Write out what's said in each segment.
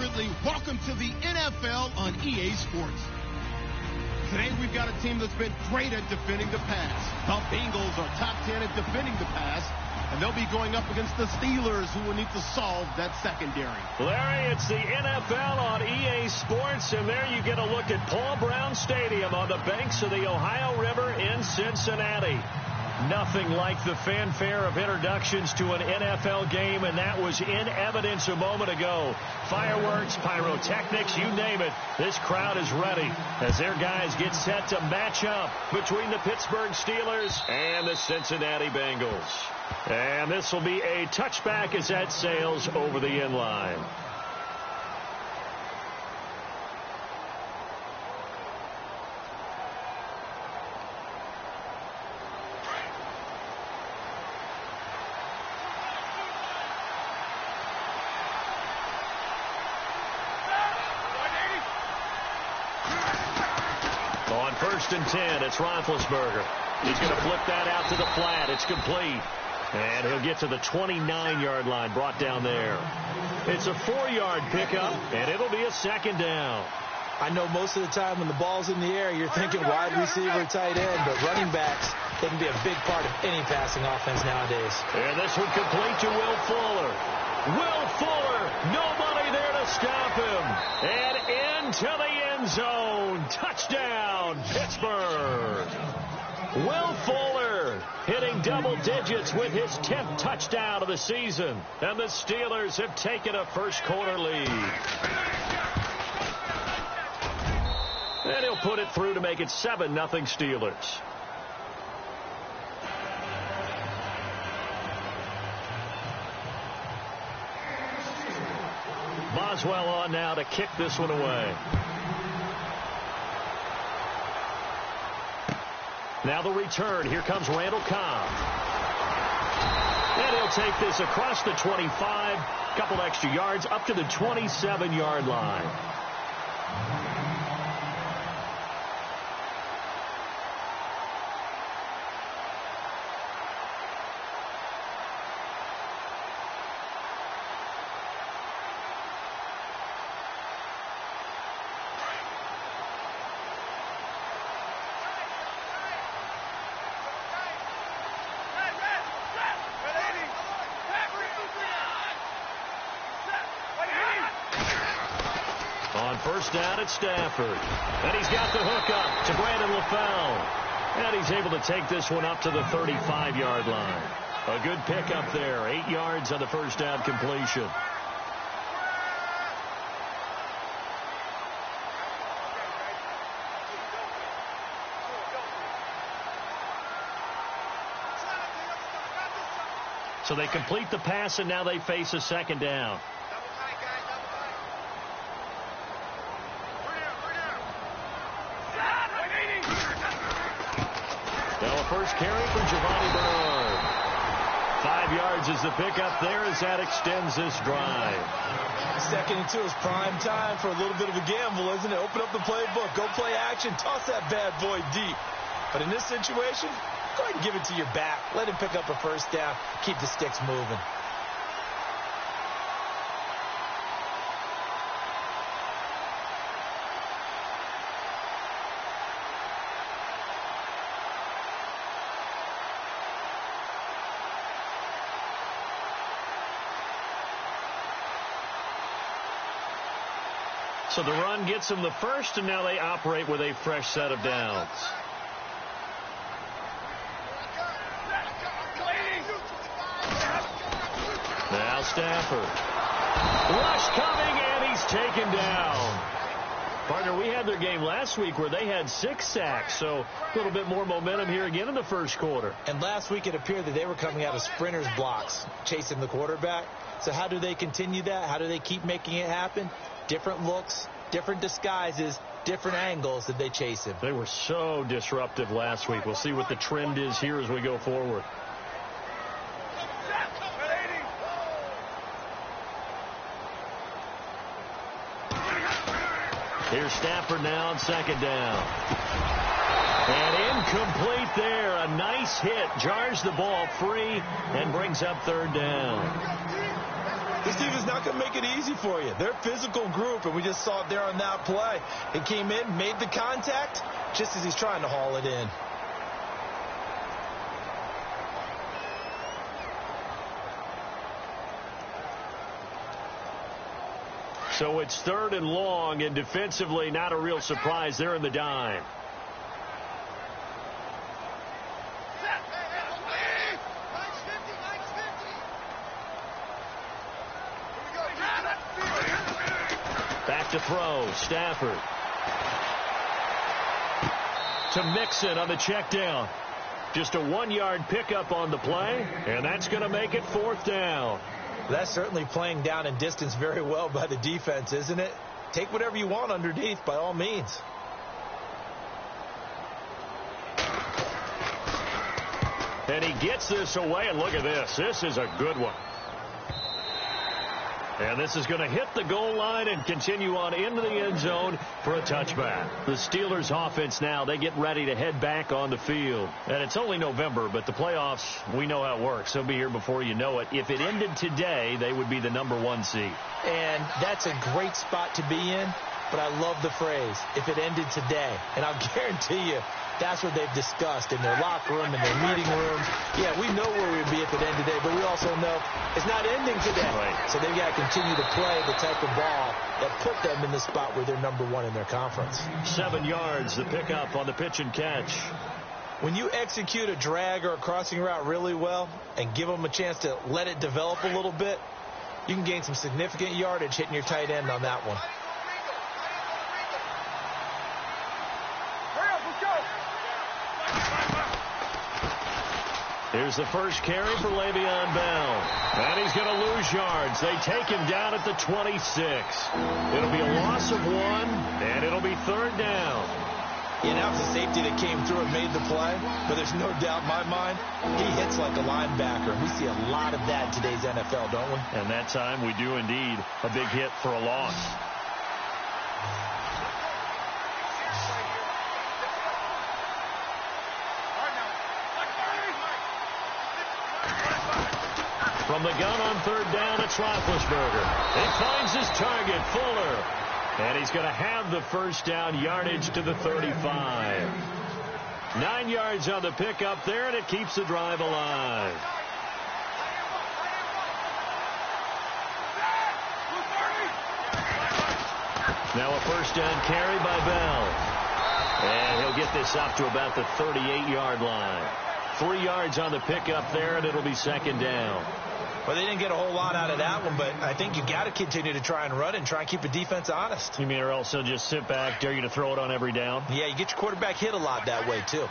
Ridley. Welcome to the NFL on EA Sports. Today we've got a team that's been great at defending the pass. The Bengals are top 10 at defending the pass, and they'll be going up against the Steelers, who will need to solve that secondary. Larry, it's the NFL on EA Sports, and there you get a look at Paul Brown Stadium on the banks of the Ohio River in Cincinnati. Nothing like the fanfare of introductions to an NFL game, and that was in evidence a moment ago. Fireworks, pyrotechnics, you name it. This crowd is ready as their guys get set to match up between the Pittsburgh Steelers and the Cincinnati Bengals. And this will be a touchback as that sails over the end line. On 1st and 10, it's Roethlisberger. He's going to flip that out to the flat. It's complete. And he'll get to the 29-yard line, brought down there. It's a 4-yard pickup, and it'll be a 2nd down. I know most of the time when the ball's in the air, you're thinking wide receiver, tight end, but running backs, they can be a big part of any passing offense nowadays. And this one complete to Will Fuller. Will Fuller, nobody there to stop him. And into the end zone. Touchdown, Pittsburgh. Will Fuller hitting double digits with his 10th touchdown of the season. And the Steelers have taken a first-quarter lead. And he'll put it through to make it 7-0 Steelers. Boswell on now to kick this one away. Now the return. Here comes Randall Cobb. And he'll take this across the 25. Couple extra yards up to the 27-yard line. On 1st down, it's Stafford. And he's got the hook up to Brandon LaFell. And he's able to take this one up to the 35-yard line. A good pickup there. 8 yards on the 1st down completion. So they complete the pass, and now they face a 2nd down. Now a first carry for Giovanni Bernard. 5 yards is the pickup there as that extends this drive. 2nd and 2 is prime time for a little bit of a gamble, isn't it? Open up the playbook, go play action, toss that bad boy deep. But in this situation, go ahead and give it to your back. Let him pick up a 1st down, keep the sticks moving. So the run gets them the first, and now they operate with a fresh set of downs. Now Stafford. Rush coming, and he's taken down. Partner, we had their game last week where they had 6 sacks, so a little bit more momentum here again in the first quarter. And last week it appeared that they were coming out of sprinters blocks, chasing the quarterback. So how do they continue that? How do they keep making it happen? Different looks, different disguises, different angles that they chase him. They were so disruptive last week. We'll see what the trend is here as we go forward. Here's Stafford now on 2nd down. And incomplete there. A nice hit. Jars the ball free and brings up 3rd down. This team is not going to make it easy for you. They're a physical group, and we just saw it there on that play. It came in, made the contact, just as he's trying to haul it in. So it's 3rd and long, and defensively not a real surprise. They're in the dime. Back to throw, Stafford. To Mixon on the check down. Just a 1-yard pickup on the play, and that's going to make it 4th down. That's certainly playing down in distance very well by the defense, isn't it? Take whatever you want underneath, by all means. And he gets this away, and look at this. This is a good one. And this is going to hit the goal line and continue on into the end zone for a touchback. The Steelers offense now, they get ready to head back on the field. And it's only November, but the playoffs, we know how it works. They'll be here before you know it. If it ended today, they would be the #1 seed. And that's a great spot to be in, but I love the phrase, if it ended today. And I'll guarantee you, that's what they've discussed in their locker room, in their meeting rooms. Yeah, we know where we'd be if it ended today, but we also know it's not ending today. Right. So they've got to continue to play the type of ball that put them in the spot where they're #1 in their conference. 7 yards, the pickup on the pitch and catch. When you execute a drag or a crossing route really well and give them a chance to let it develop a little bit, you can gain some significant yardage hitting your tight end on that one. Here's the first carry for Le'Veon Bell. And he's going to lose yards. They take him down at the 26. It'll be a loss of 1, and it'll be 3rd down. Yeah, that was a safety that came through and made the play, but there's no doubt in my mind, he hits like a linebacker. We see a lot of that in today's NFL, don't we? And that time we do indeed. A big hit for a loss. From the gun on 3rd down, it's Roethlisberger. He finds his target, Fuller. And he's going to have the first down, yardage to the 35. 9 yards on the pickup there, and it keeps the drive alive. Now a first down carry by Bell. And he'll get this up to about the 38-yard line. 3 yards on the pickup there, and it'll be 2nd down. Well, they didn't get a whole lot out of that one, but I think you got to continue to try and run and try and keep the defense honest. You mean or else they'll just sit back, dare you to throw it on every down? Yeah, you get your quarterback hit a lot that way, too.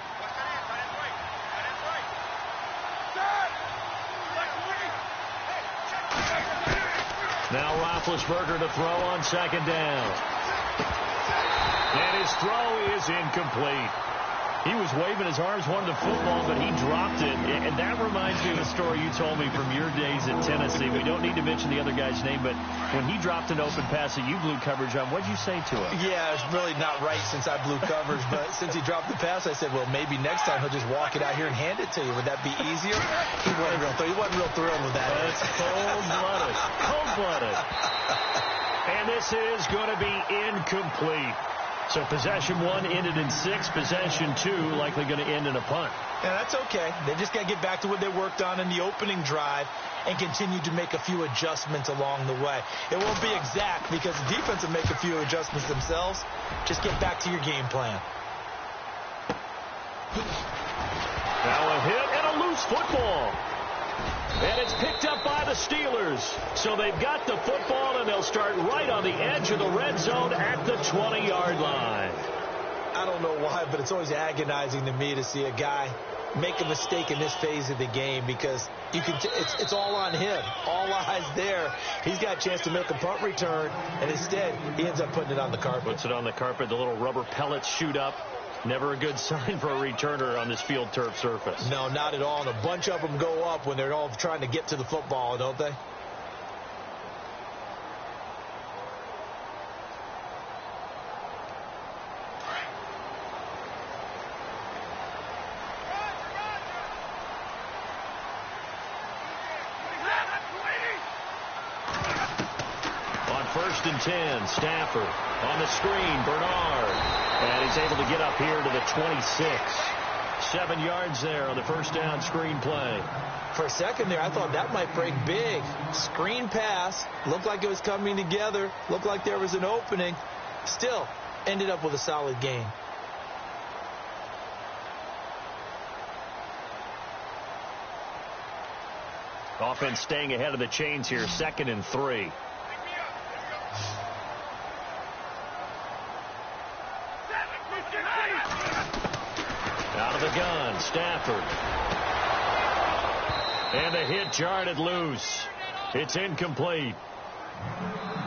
Now Roethlisberger to throw on 2nd down. And his throw is incomplete. He was waving his arms, wanted the football, but he dropped it. And that reminds me of a story you told me from your days at Tennessee. We don't need to mention the other guy's name, but when he dropped an open pass that you blew coverage on, what'd you say to him? Yeah, it's really not right since I blew coverage, but since he dropped the pass, I said, well, maybe next time he'll just walk it out here and hand it to you. Would that be easier? He wasn't real thrilled with that. That's cold-blooded. Cold-blooded. And this is going to be incomplete. So possession 1 ended in 6. Possession 2 likely going to end in a punt. Yeah, that's okay. They just got to get back to what they worked on in the opening drive and continue to make a few adjustments along the way. It won't be exact because the defense will make a few adjustments themselves. Just get back to your game plan. Now a hit and a loose football. And it's picked up by the Steelers. So they've got the football, and they'll start right on the edge of the red zone at the 20-yard line. I don't know why, but it's always agonizing to me to see a guy make a mistake in this phase of the game because it's all on him. All eyes there. He's got a chance to make a punt return, and instead he ends up putting it on the carpet. Puts it on the carpet. The little rubber pellets shoot up. Never a good sign for a returner on this field turf surface. No, not at all. And a bunch of them go up when they're all trying to get to the football, don't they? first and 10. Stafford on the screen. Bernard. And he's able to get up here to the 26. 7 yards there on the first down screen play. For a second there, I thought that might break big. Screen pass. Looked like it was coming together. Looked like there was an opening. Still, ended up with a solid gain. Offense staying ahead of the chains here. 2nd and 3. Out of the gun, Stafford. And the hit jarred loose. It's incomplete.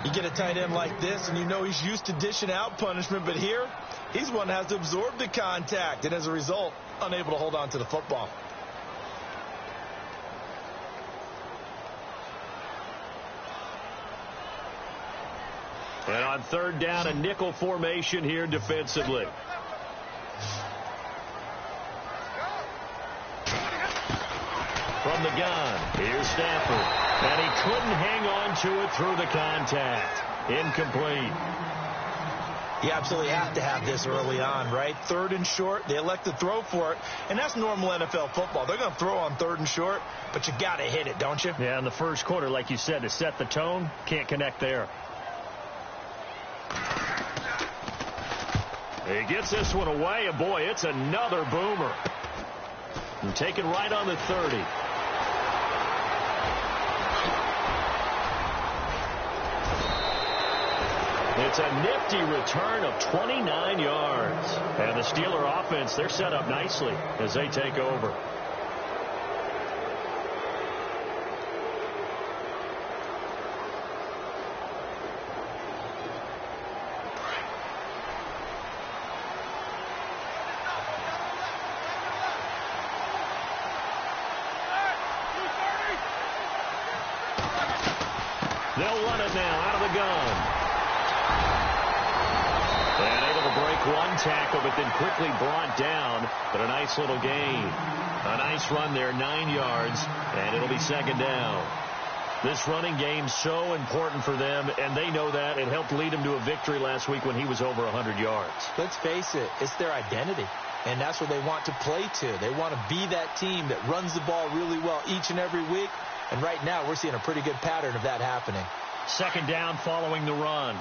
You get a tight end like this, and you know he's used to dishing out punishment, but here, he's one that has to absorb the contact, and as a result, unable to hold on to the football. And on 3rd down, a nickel formation here defensively. From the gun, here's Stafford. And he couldn't hang on to it through the contact. Incomplete. You absolutely have to have this early on, right? 3rd and short, they elect to throw for it, and that's normal NFL football. They're going to throw on 3rd and short, but you got to hit it, don't you? Yeah, in the first quarter, like you said, to set the tone, can't connect there. He gets this one away, and boy, it's another boomer. And taken right on the 30. It's a nifty return of 29 yards. And the Steeler offense, they're set up nicely as they take over. They'll run it now out of the gun. And able to break one tackle, but then quickly brought down. But a nice little gain. A nice run there, 9 yards, and it'll be 2nd down. This running game so important for them, and they know that. It helped lead them to a victory last week when he was over 100 yards. Let's face it, it's their identity, and that's what they want to play to. They want to be that team that runs the ball really well each and every week, and right now we're seeing a pretty good pattern of that happening. 2nd down following the run.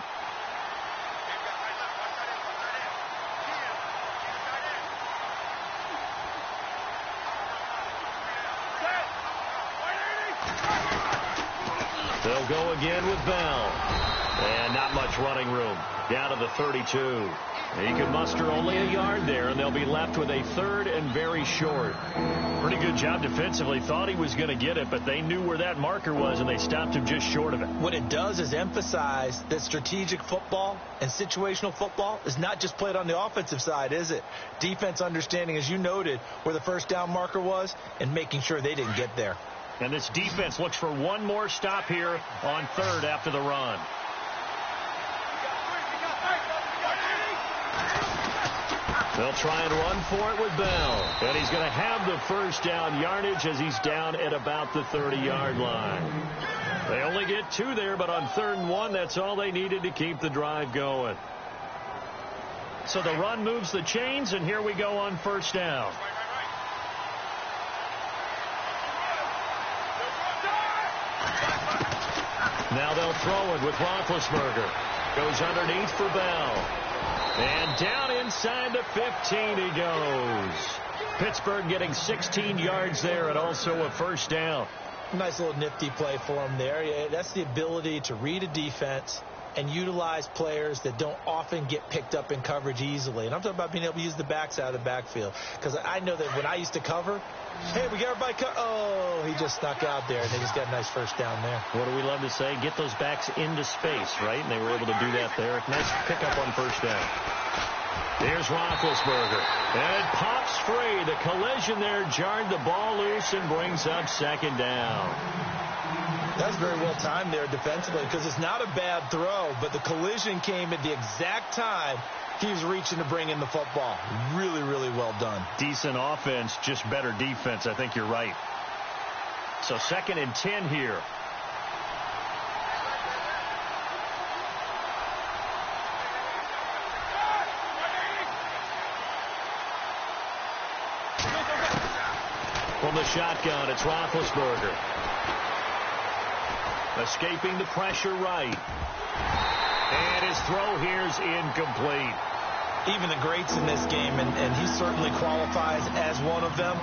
They'll go again with Bell. And not much running room. Down to the 32. He can muster only a yard there, and they'll be left with a 3rd and very short. Pretty good job defensively. Thought he was going to get it, but they knew where that marker was, and they stopped him just short of it. What it does is emphasize that strategic football and situational football is not just played on the offensive side, is it? Defense understanding, as you noted, where the first down marker was and making sure they didn't get there. And this defense looks for one more stop here on 3rd after the run. They'll try and run for it with Bell. And he's going to have the first down yardage as he's down at about the 30-yard line. They only get 2 there, but on 3rd and 1, that's all they needed to keep the drive going. So the run moves the chains, and here we go on 1st down. Now they'll throw it with Roethlisberger. Goes underneath for Bell. And down inside the 15 he goes. Pittsburgh getting 16 yards there and also a first down. Nice little nifty play for him there. Yeah, that's the ability to read a defense and utilize players that don't often get picked up in coverage easily. And I'm talking about being able to use the backs out of the backfield. Because I know that when I used to cover, hey, we got everybody oh, he just snuck out there, and they just got a nice first down there. What do we love to say? Get those backs into space, right? And they were able to do that there. Nice pickup on first down. Here's Roethlisberger. And it pops free. The collision there jarred the ball loose and brings up 2nd down. That's very well timed there defensively because it's not a bad throw, but the collision came at the exact time he was reaching to bring in the football. Really, really well done. Decent offense, just better defense. I think you're right. So 2nd and 10 here. From the shotgun, it's Roethlisberger. Escaping the pressure right. And his throw here is incomplete. Even the greats in this game, and he certainly qualifies as one of them,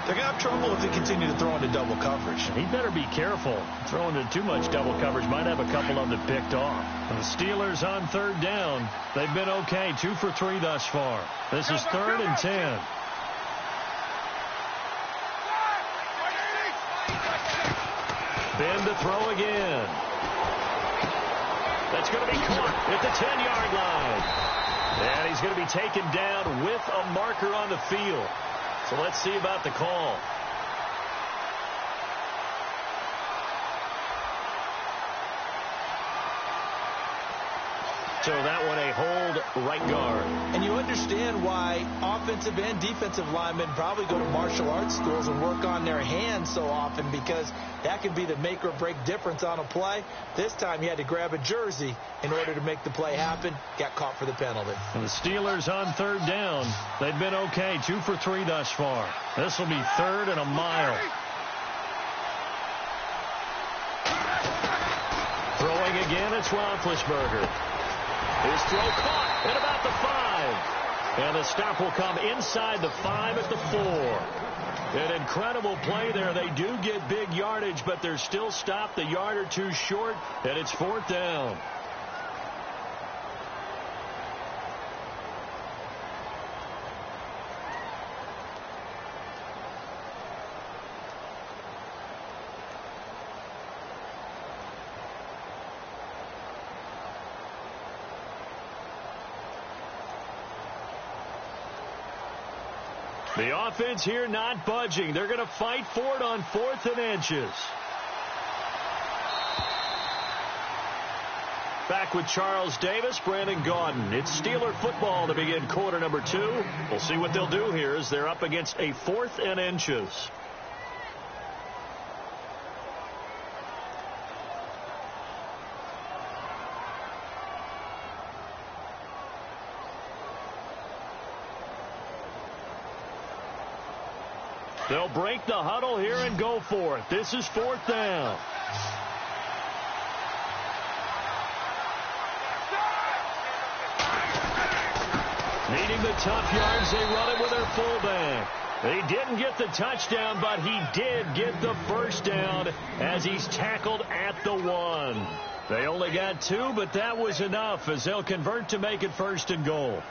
they're going to have trouble if they continue to throw into double coverage. He better be careful. Throwing into too much double coverage might have a couple of them picked off. And the Steelers on third down. They've been okay. 2 for 3 thus far. This is 3rd and 10. Ben to throw again. That's going to be caught at the 10-yard line. And he's going to be taken down with a marker on the field. So let's see about the call. So that one a hold right guard. And you understand why offensive and defensive linemen probably go to martial arts schools and work on their hands so often, because that could be the make or break difference on a play. This time he had to grab a jersey in order to make the play happen. Got caught for the penalty. And the Steelers on third down. They've been okay. 2 for 3 thus far. This will be 3rd and a mile. Throwing again, it's Roethlisberger. His throw caught at about the 5. And the stop will come inside the 5 at the 4. An incredible play there. They do get big yardage, but they're still stopped a yard or two short, and it's 4th down. The offense here not budging. They're going to fight for it on 4th and inches. Back with Charles Davis, Brandon Gaudin. It's Steeler football to begin quarter number 2. We'll see what they'll do here as they're up against a 4th and inches. They'll break the huddle here and go for it. This is 4th down. Needing the tough yards, they run it with their fullback. They didn't get the touchdown, but he did get the first down as he's tackled at the 1. They only got 2, but that was enough as they'll convert to make it 1st and goal.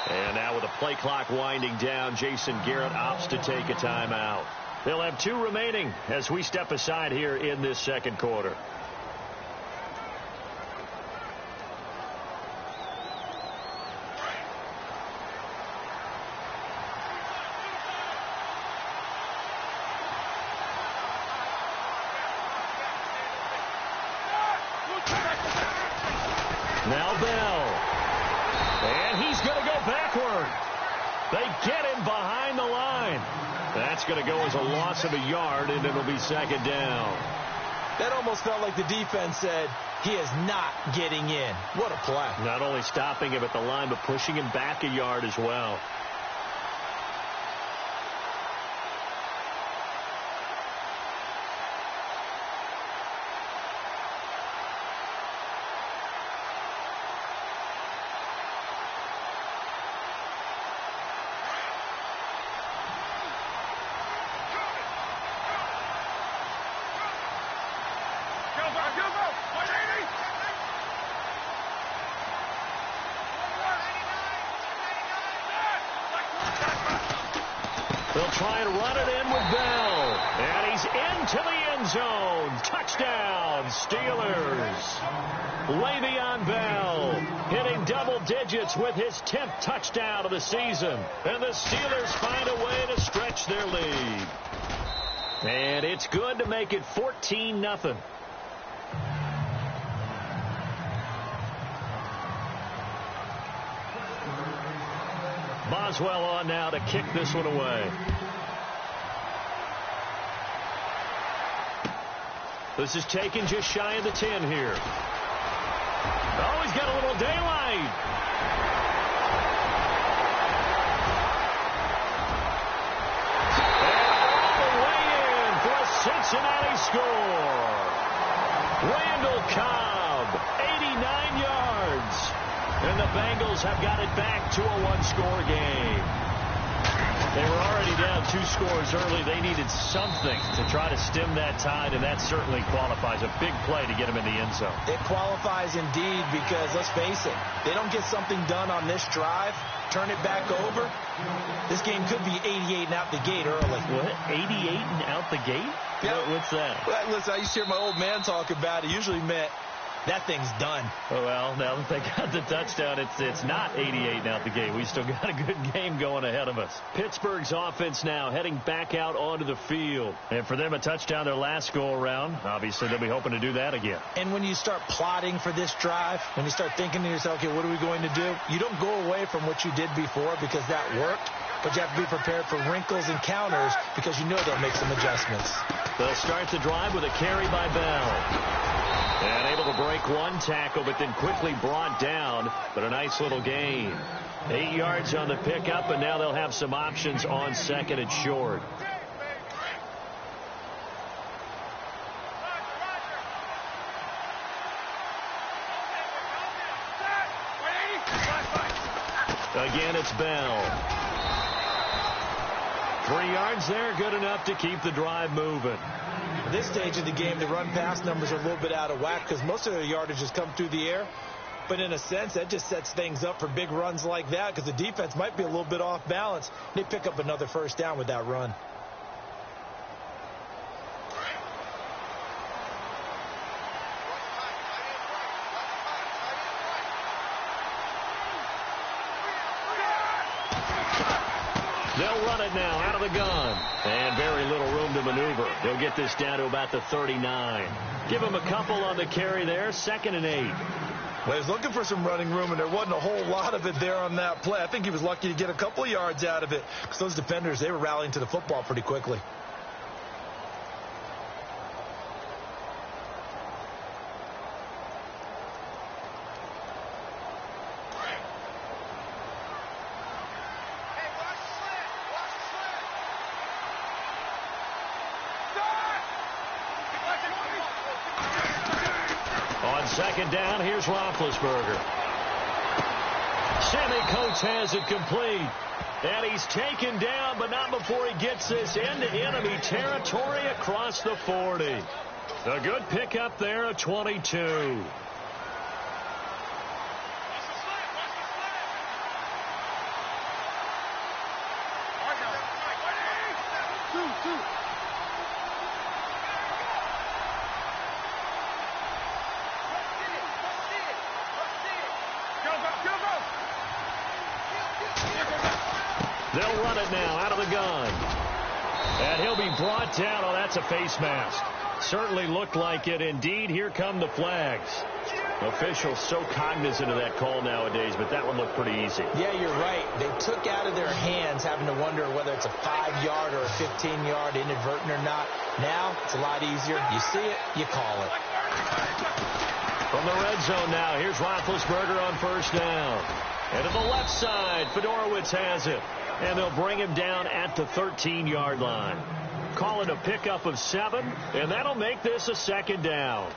And now with the play clock winding down, Jason Garrett opts to take a timeout. They'll have 2 remaining as we step aside here in this second quarter. Now Bell. And he's going to go backward. They get him behind the line. That's going to go as a loss of a yard, and it'll be 2nd down. That almost felt like the defense said, he is not getting in. What a play. Not only stopping him at the line, but pushing him back a yard as well. They'll try and run it in with Bell. And he's into the end zone. Touchdown, Steelers. Le'Veon Bell hitting double digits with his 10th touchdown of the season. And the Steelers find a way to stretch their lead. And it's good to make it 14-0. Boswell on now to kick this one away. This is taken just shy of the 10 here. Oh, he's got a little daylight. And all the way in for a Cincinnati score. Randall Cobb, 89 yards. And the Bengals have got it back to a one-score game. They were already down 2 scores early. They needed something to try to stem that tide, and that certainly qualifies. A big play to get them in the end zone. It qualifies indeed because, let's face it, they don't get something done on this drive, turn it back over, this game could be 88 and out the gate early. What? 88 and out the gate? Yeah. What's that? Well, listen, I used to hear my old man talk about it. Usually meant that thing's done. Well, now that they got the touchdown, it's not 88 and out the gate. We still got a good game going ahead of us. Pittsburgh's offense now heading back out onto the field. And for them, a touchdown their last go-around. Obviously, they'll be hoping to do that again. And when you start plotting for this drive, when you start thinking to yourself, okay, what are we going to do? You don't go away from what you did before because that worked. But you have to be prepared for wrinkles and counters because you know they'll make some adjustments. They'll start the drive with a carry by Bell. And able to break one tackle, but then quickly brought down. But a nice little gain. 8 yards on the pickup, and now they'll have some options on second and short. Again, it's Bell. 3 yards there, good enough to keep the drive moving. At this stage of the game, the run-pass numbers are a little bit out of whack because most of their yardage has come through the air. But in a sense, that just sets things up for big runs like that because the defense might be a little bit off balance. They pick up another first down with that run. They'll run it now out of the gun. And very little room to maneuver. They'll get this down to about the 39. Give him a couple on the carry there. 2nd and 8. Well, he was looking for some running room, and there wasn't a whole lot of it there on that play. I think he was lucky to get a couple of yards out of it because those defenders, they were rallying to the football pretty quickly. Second down, here's Roethlisberger. Sammy Coates has it complete. And he's taken down, but not before he gets this into enemy territory across the 40. A good pickup there at 22. They'll run it now out of the gun. And he'll be brought down. Oh, that's a face mask. Certainly looked like it. Indeed, here come the flags. Officials so cognizant of that call nowadays, but that one looked pretty easy. Yeah, you're right. They took out of their hands having to wonder whether it's a 5-yard or a 15-yard inadvertent or not. Now, it's a lot easier. You see it, you call it. From the red zone now, here's Roethlisberger on first down. And to the left side, Fedorowicz has it. And they'll bring him down at the 13-yard line. Call it a pickup of 7, and that'll make this a 2nd down.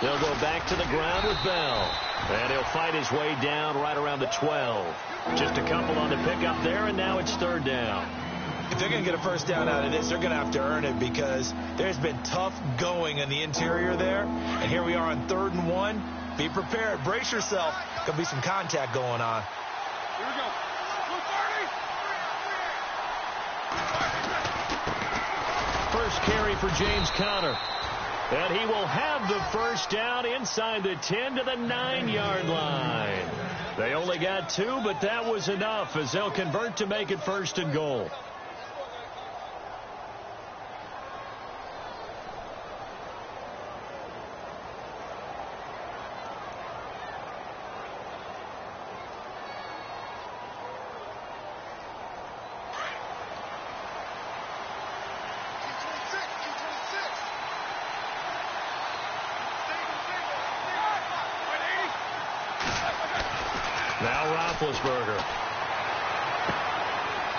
They'll go back to the ground with Bell. And he'll fight his way down right around the 12. Just a couple on the pickup there, and now it's 3rd down. If they're going to get a first down out of this, they're going to have to earn it because there's been tough going in the interior there. And here we are on 3rd and 1. Be prepared. Brace yourself. Could be some contact going on. Here we go. First carry for James Conner. And he will have the first down inside the 10 to the 9-yard line. They only got 2, but that was enough as they'll convert to make it 1st and goal. Now Roethlisberger.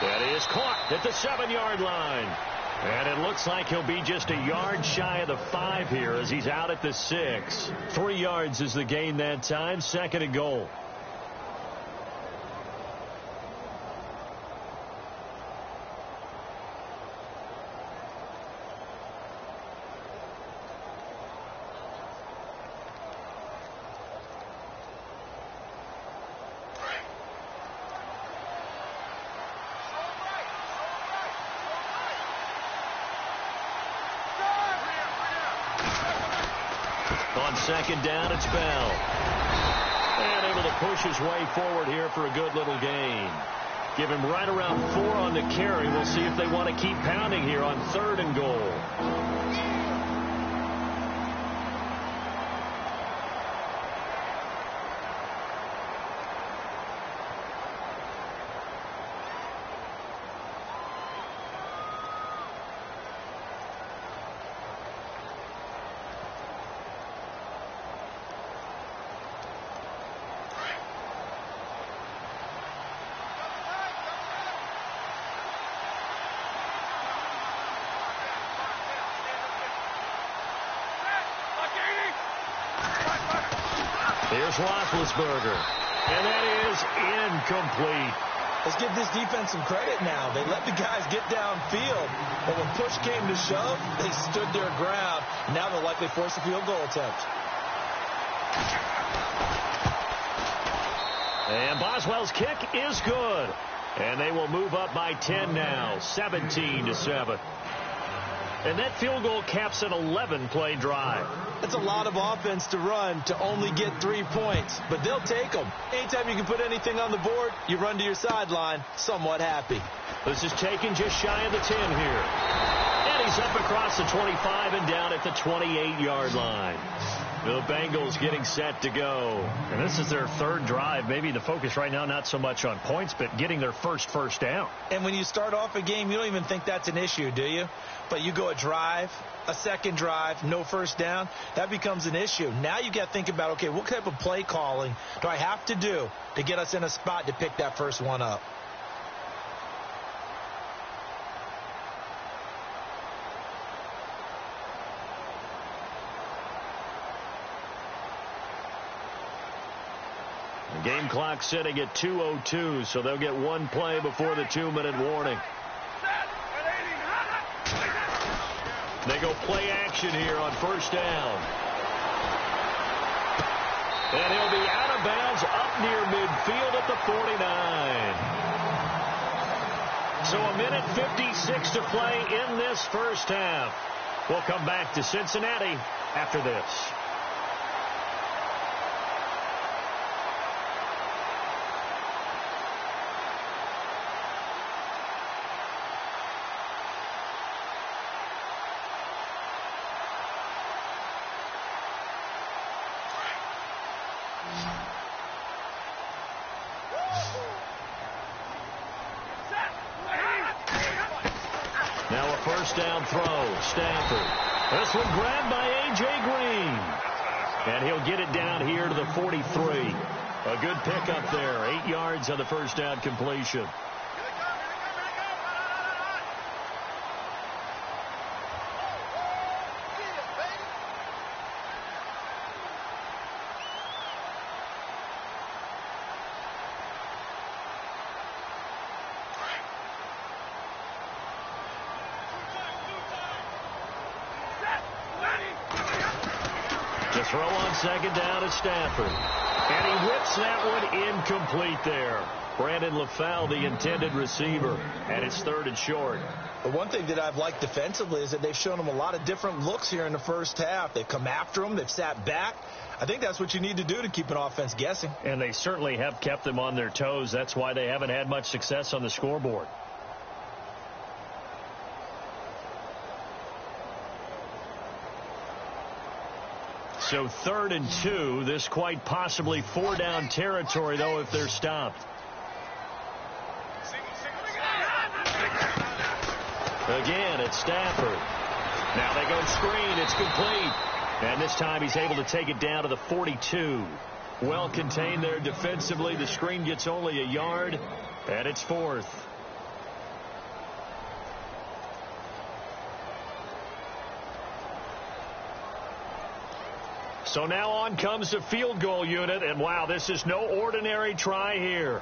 That is caught at the 7-yard line. And it looks like he'll be just a yard shy of the 5 here as he's out at the 6. 3 yards is the gain that time. 2nd and goal. On 2nd down, it's Bell. And able to push his way forward here for a good little gain. Give him right around 4 on the carry. We'll see if they want to keep pounding here on 3rd and goal. Here's Roethlisberger. And that is incomplete. Let's give this defense some credit now. They let the guys get downfield. But when push came to shove, they stood their ground. Now they'll likely force a field goal attempt. And Boswell's kick is good. And they will move up by 10 now, 17-7. And that field goal caps an 11-play drive. That's a lot of offense to run to only get 3 points, but they'll take them. Anytime you can put anything on the board, you run to your sideline somewhat happy. This is taken just shy of the 10 here. And he's up across the 25 and down at the 28-yard line. The Bengals getting set to go. And this is their 3rd drive. Maybe the focus right now not so much on points, but getting their first down. And when you start off a game, you don't even think that's an issue, do you? But you go a drive, a 2nd drive, no first down, that becomes an issue. Now you got to think about, okay, what type of play calling do I have to do to get us in a spot to pick that first one up? The game clock sitting at 2:02, so they'll get 1 play before the 2-minute warning. They go play action here on 1st down. And he'll be out of bounds up near midfield at the 49. So a minute 56 to play in this first half. We'll come back to Cincinnati after this. Now a first down throw. Stafford. This one grabbed by A.J. Green. And he'll get it down here to the 43. A good pickup there. 8 yards on the first down completion. The throw on second down is Stafford. And he whips that one incomplete there. Brandon LaFell, the intended receiver, and it's 3rd and short. The one thing that I've liked defensively is that they've shown him a lot of different looks here in the first half. They've come after him. They've sat back. I think that's what you need to do to keep an offense guessing. And they certainly have kept them on their toes. That's why they haven't had much success on the scoreboard. So 3rd and 2. This quite possibly 4-down territory, though, if they're stopped. Again, it's Stafford. Now they go screen. It's complete. And this time he's able to take it down to the 42. Well contained there defensively. The screen gets only a yard, and it's 4th. So now on comes the field goal unit, and wow, this is no ordinary try here.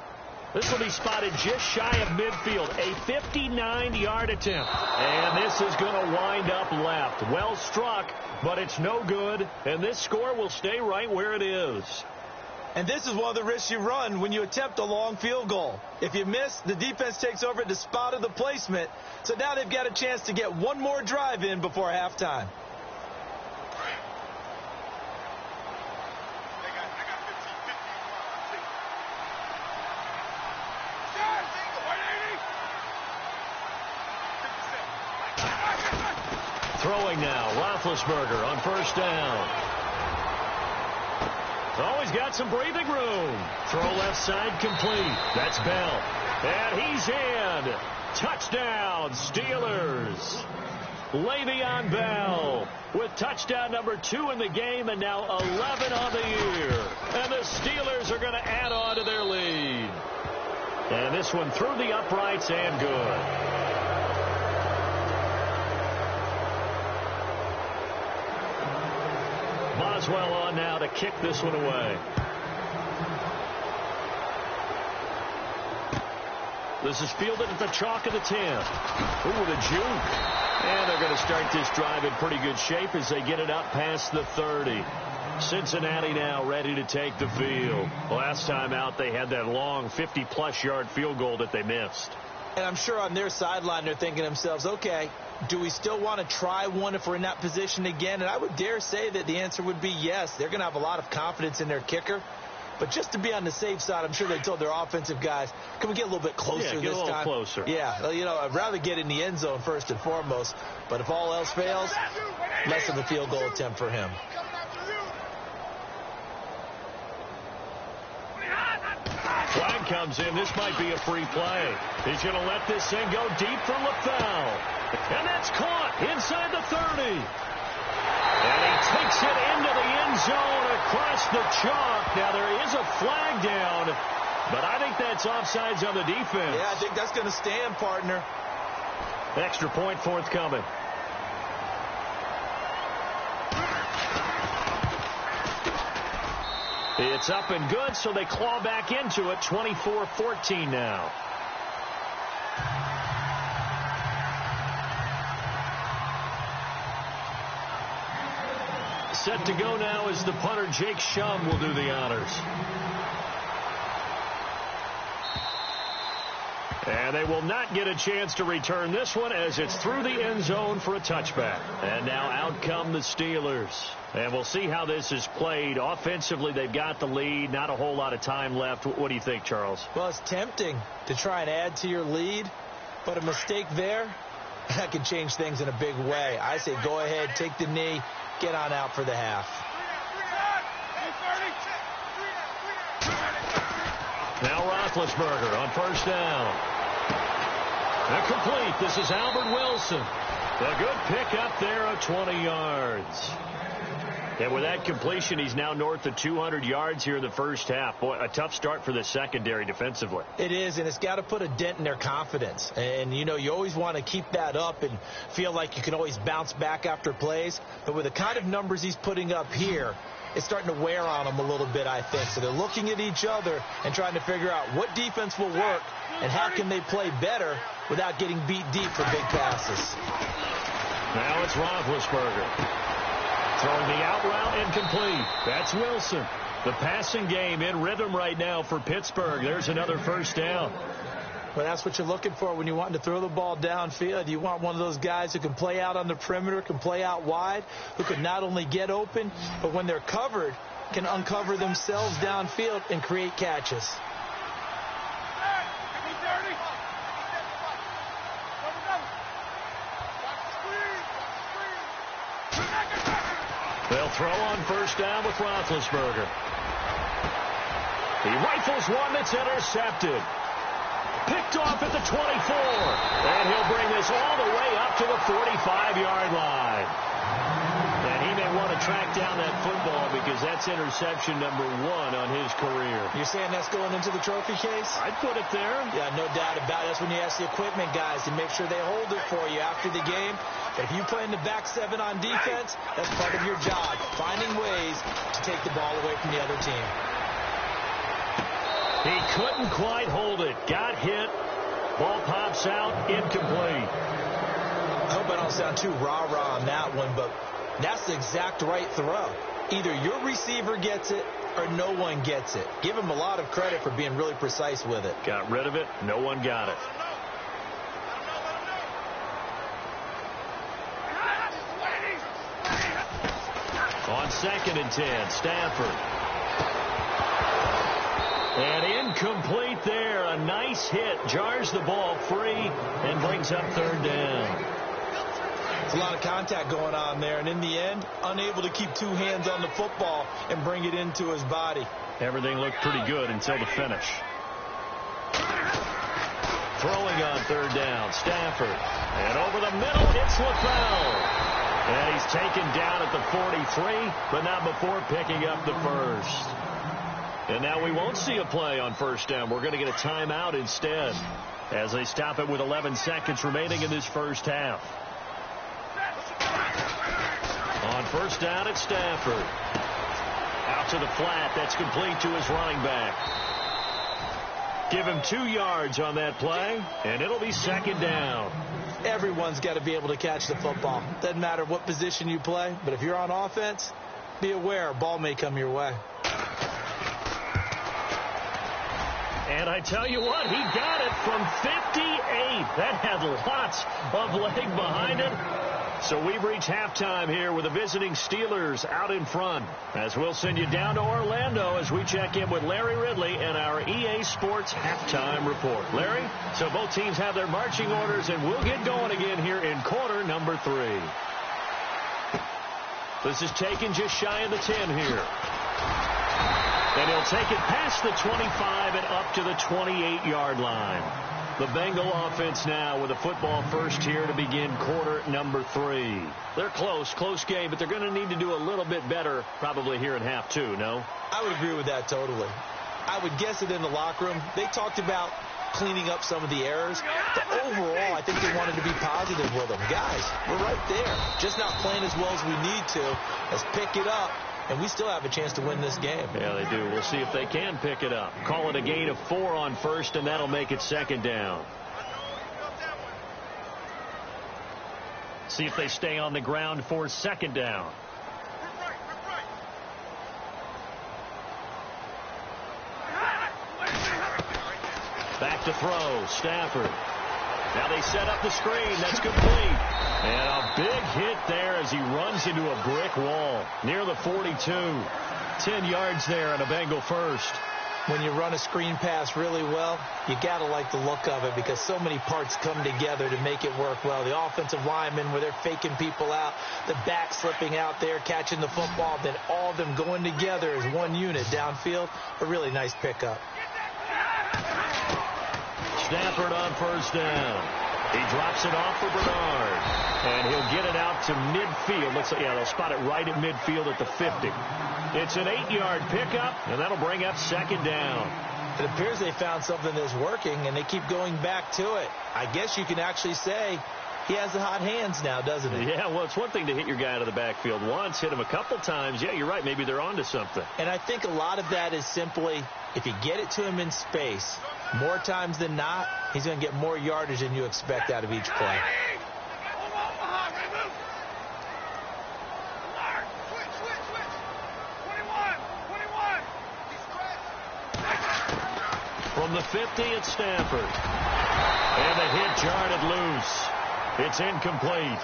This will be spotted just shy of midfield, a 59-yard attempt. And this is going to wind up left. Well struck, but it's no good, and this score will stay right where it is. And this is one of the risks you run when you attempt a long field goal. If you miss, the defense takes over at the spot of the placement. So now they've got a chance to get one more drive in before halftime. Throwing now, Roethlisberger on 1st down. Oh, he's got some breathing room. Throw left side complete. That's Bell. And he's in. Touchdown, Steelers. Le'Veon Bell with touchdown number 2 in the game and now 11 on the year. And the Steelers are going to add on to their lead. And this one through the uprights and good. Boswell on now to kick this one away. This is fielded at the chalk of the 10. Ooh, the juke. And they're going to start this drive in pretty good shape as they get it up past the 30. Cincinnati now ready to take the field. Last time out, they had that long 50-plus yard field goal that they missed. And I'm sure on their sideline they're thinking to themselves, okay, do we still want to try one if we're in that position again? And I would dare say that the answer would be yes. They're going to have a lot of confidence in their kicker. But just to be on the safe side, I'm sure they told their offensive guys, can we get a little bit closer this time? Yeah, get a little closer. Yeah, you know, I'd rather get in the end zone first and foremost. But if all else fails, less of a field goal attempt for him. Flag comes in. This might be a free play. He's going to let this thing go deep for LaFell. And that's caught inside the 30. And he takes it into the end zone across the chalk. Now, there is a flag down, but I think that's offsides on the defense. Yeah, I think that's going to stand, partner. Extra point forthcoming. It's up and good, so they claw back into it. 24-14 now. Set to go now is the punter, Jake Shum, will do the honors. And they will not get a chance to return this one as it's through the end zone for a touchback. And now out come the Steelers. And we'll see how this is played. Offensively, they've got the lead. Not a whole lot of time left. What do you think, Charles? Well, it's tempting to try and add to your lead, but a mistake there, that can change things in a big way. I say go ahead, take the knee, get on out for the half. Now Roethlisberger on 1st down. Complete. This is Albert Wilson. A good pickup there of 20 yards. And with that completion, he's now north of 200 yards here in the first half. Boy, a tough start for the secondary defensively. It is, and it's got to put a dent in their confidence. And, you know, you always want to keep that up and feel like you can always bounce back after plays. But with the kind of numbers he's putting up here, it's starting to wear on them a little bit, I think. So they're looking at each other and trying to figure out what defense will work and how can they play better without getting beat deep for big passes. Now it's Roethlisberger. Throwing the out route incomplete. That's Wilson. The passing game in rhythm right now for Pittsburgh. There's another first down. Well, that's what you're looking for when you want to throw the ball downfield. You want one of those guys who can play out on the perimeter, can play out wide, who can not only get open, but when they're covered, can uncover themselves downfield and create catches. They'll throw on first down with Roethlisberger. He rifles one that's intercepted. Picked off at the 24. And he'll bring this all the way up to the 45-yard line. And he may want to track down that football because that's interception number 1 on his career. You're saying that's going into the trophy case? I'd put it there. Yeah, no doubt about it. That's when you ask the equipment guys to make sure they hold it for you after the game. But if you play in the back 7 on defense, that's part of your job, finding ways to take the ball away from the other team. He couldn't quite hold it. Got hit. Ball pops out. Incomplete. I hope I don't sound too rah-rah on that one, but that's the exact right throw. Either your receiver gets it or no one gets it. Give him a lot of credit for being really precise with it. Got rid of it. No one got it. On 2nd and 10, Stafford. And incomplete there. A nice hit. Jars the ball free and brings up 3rd down. There's a lot of contact going on there. And in the end, unable to keep 2 hands on the football and bring it into his body. Everything looked pretty good until the finish. Throwing on 3rd down. Stafford. And over the middle, it's LaFell. And he's taken down at the 43, but not before picking up the first. And now we won't see a play on first down. We're going to get a timeout instead as they stop it with 11 seconds remaining in this first half. On first down, it's Stafford. Out to the flat. That's complete to his running back. Give him 2 yards on that play, and it'll be 2nd down. Everyone's got to be able to catch the football. Doesn't matter what position you play, but if you're on offense, be aware a ball may come your way. And I tell you what, he got it from 58. That had lots of leg behind it. So we've reached halftime here with the visiting Steelers out in front. As we'll send you down to Orlando as we check in with Larry Ridley and our EA Sports halftime report. Larry, so both teams have their marching orders, and we'll get going again here in quarter number 3. This is taken just shy of the 10 here. And he'll take it past the 25 and up to the 28-yard line. The Bengal offense now with a football first here to begin quarter number 3. They're close game, but they're going to need to do a little bit better probably here in half 2, no? I would agree with that totally. I would guess it in the locker room. They talked about cleaning up some of the errors, but overall I think they wanted to be positive with them. Guys, we're right there. Just not playing as well as we need to. Let's pick it up. And we still have a chance to win this game. Yeah, they do. We'll see if they can pick it up. Call it a gain of 4 on first, and that'll make it 2nd down. See if they stay on the ground for 2nd down. Back to throw. Stafford. Now they set up the screen. That's complete. And a big hit there as he runs into a brick wall near the 42. 10 yards there and a Bengal first. When you run a screen pass really well, you got to like the look of it because so many parts come together to make it work well. The offensive linemen where they're faking people out, the back slipping out there, catching the football, then all of them going together as one unit downfield. A really nice pickup. Stafford on first down. He drops it off for Bernard. And he'll get it out to midfield. They'll spot it right at midfield at the 50. It's an 8-yard pickup, and that'll bring up 2nd down. It appears they found something that's working, and they keep going back to it. I guess you can actually say he has the hot hands now, doesn't he? Yeah, well, it's one thing to hit your guy out of the backfield once, hit him a couple times. Yeah, you're right. Maybe they're onto something. And I think a lot of that is simply if you get it to him in space, more times than not, he's going to get more yardage than you expect out of each play. From the 50, it's Stafford. And the hit jarred loose. It's incomplete.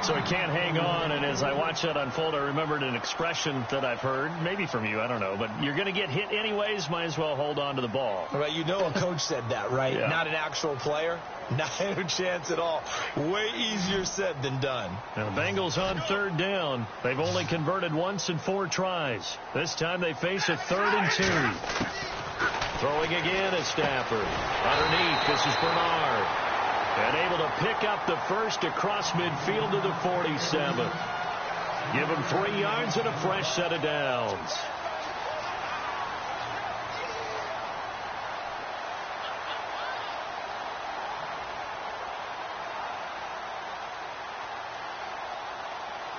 So he can't hang on, and as I watch that unfold, I remembered an expression that I've heard, maybe from you, I don't know, but you're going to get hit anyways, might as well hold on to the ball. Right, you know a coach said that, right? Yeah. Not an actual player. Not a chance at all. Way easier said than done. Now the Bengals on third down. They've only converted once in 4 tries. This time they face a 3rd and 2. Throwing again is Stafford. Underneath, this is Bernard. And able to pick up the first across midfield to the 47. Give him 3 yards and a fresh set of downs.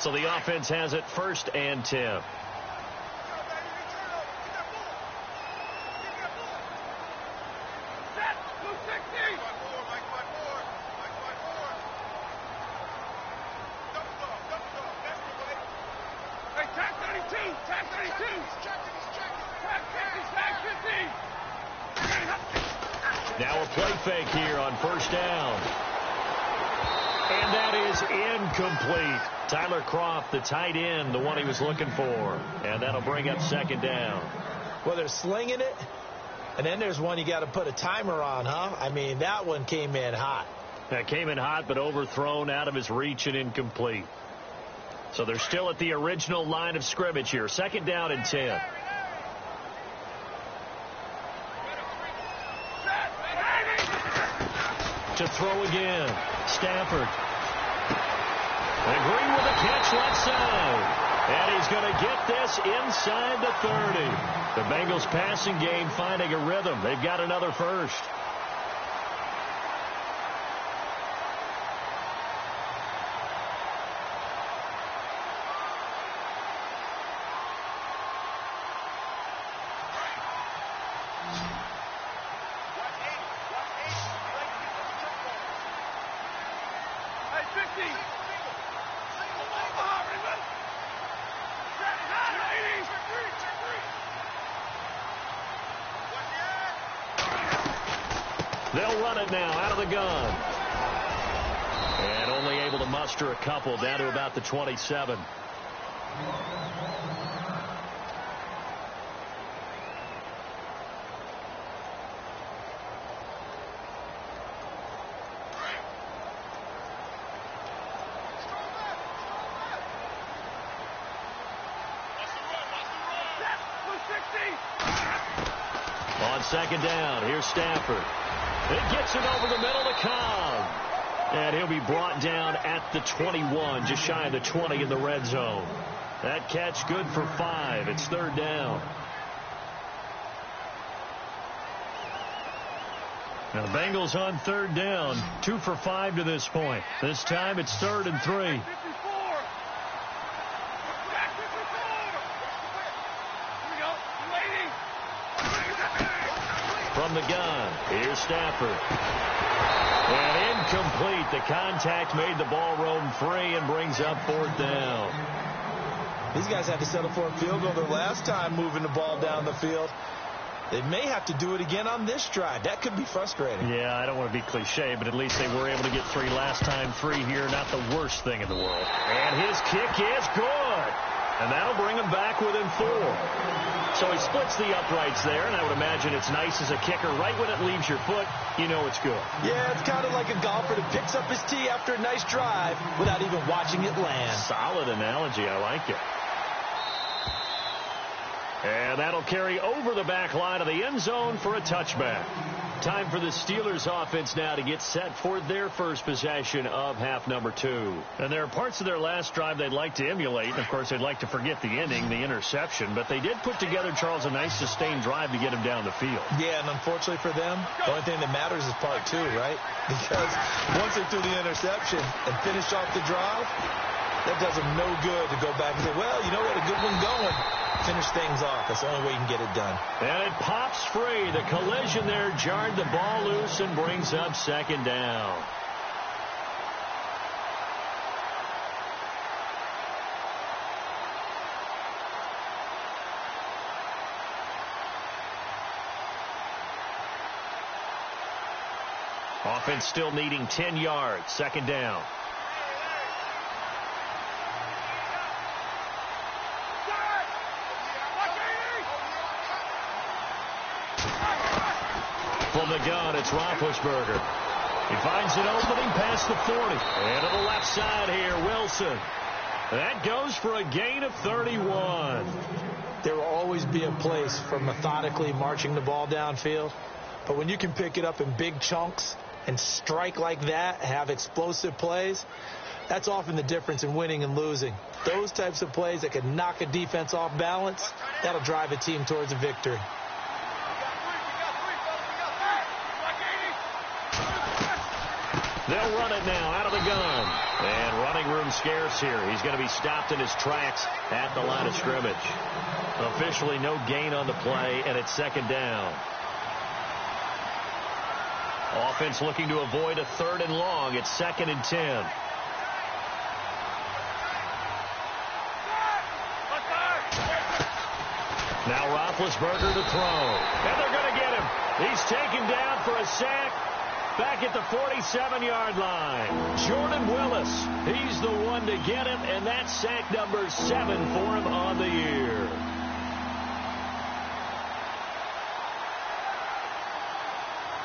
So the offense has it 1st and 10. Now a play fake here on 1st down. And that is incomplete. Tyler Kroft, the tight end, the one he was looking for. And that'll bring up 2nd down. Well, they're slinging it. And then there's one you got to put a timer on, huh? I mean, that one came in hot. That came in hot, but overthrown, out of his reach, and incomplete. So they're still at the original line of scrimmage here. 2nd down and 10. To throw again. Stafford. And Green with a catch left side. And he's going to get this inside the 30. The Bengals passing game finding a rhythm. They've got another first. They'll run it now out of the gun. And only able to muster a couple down to about the 27. On 2nd down, here's Stafford. It gets it over the middle to Cobb. And he'll be brought down at the 21, just shy of the 20 in the red zone. That catch good for 5. It's 3rd down. Now the Bengals on 3rd down, 2 for 5 to this point. This time it's 3rd and 3. From the gun, here's Stafford. And incomplete. The contact made the ball roam free and brings up 4th down. These guys had to settle for a field goal their last time moving the ball down the field. They may have to do it again on this drive. That could be frustrating. Yeah, I don't want to be cliche, but at least they were able to get 3 last time. 3 here, not the worst thing in the world. And his kick is good. And that'll bring him back within 4. So he splits the uprights there, and I would imagine it's nice as a kicker. Right when it leaves your foot, you know it's good. Yeah, it's kind of like a golfer that picks up his tee after a nice drive without even watching it land. Solid analogy. I like it. And that'll carry over the back line of the end zone for a touchback. Time for the Steelers offense now to get set for their first possession of half number 2. And there are parts of their last drive they'd like to emulate. And, of course, they'd like to forget the ending, the interception. But they did put together, Charles, a nice sustained drive to get him down the field. Yeah, and unfortunately for them, the only thing that matters is part 2, right? Because once they threw the interception and finished off the drive, that does them no good to go back and say, well, you know what, a good one going. Finish things off. That's the only way you can get it done. And it pops free. The collision there jarred the ball loose and brings up 2nd down. Offense still needing 10 yards. Second down. From the gun, it's Roethlisberger. He finds an opening past the 40. And to the left side here, Wilson. That goes for a gain of 31. There will always be a place for methodically marching the ball downfield. But when you can pick it up in big chunks and strike like that, have explosive plays, that's often the difference in winning and losing. Those types of plays that can knock a defense off balance, that'll drive a team towards a victory. They'll run it now out of the gun. And running room scarce here. He's going to be stopped in his tracks at the line of scrimmage. Officially no gain on the play, and it's second down. Offense looking to avoid a 3rd and long. It's 2nd and 10. Now Roethlisberger to throw. And they're going to get him. He's taken down for a sack. Back at the 47-yard line. Jordan Willis, he's the one to get him, and that's sack number 7 for him on the year.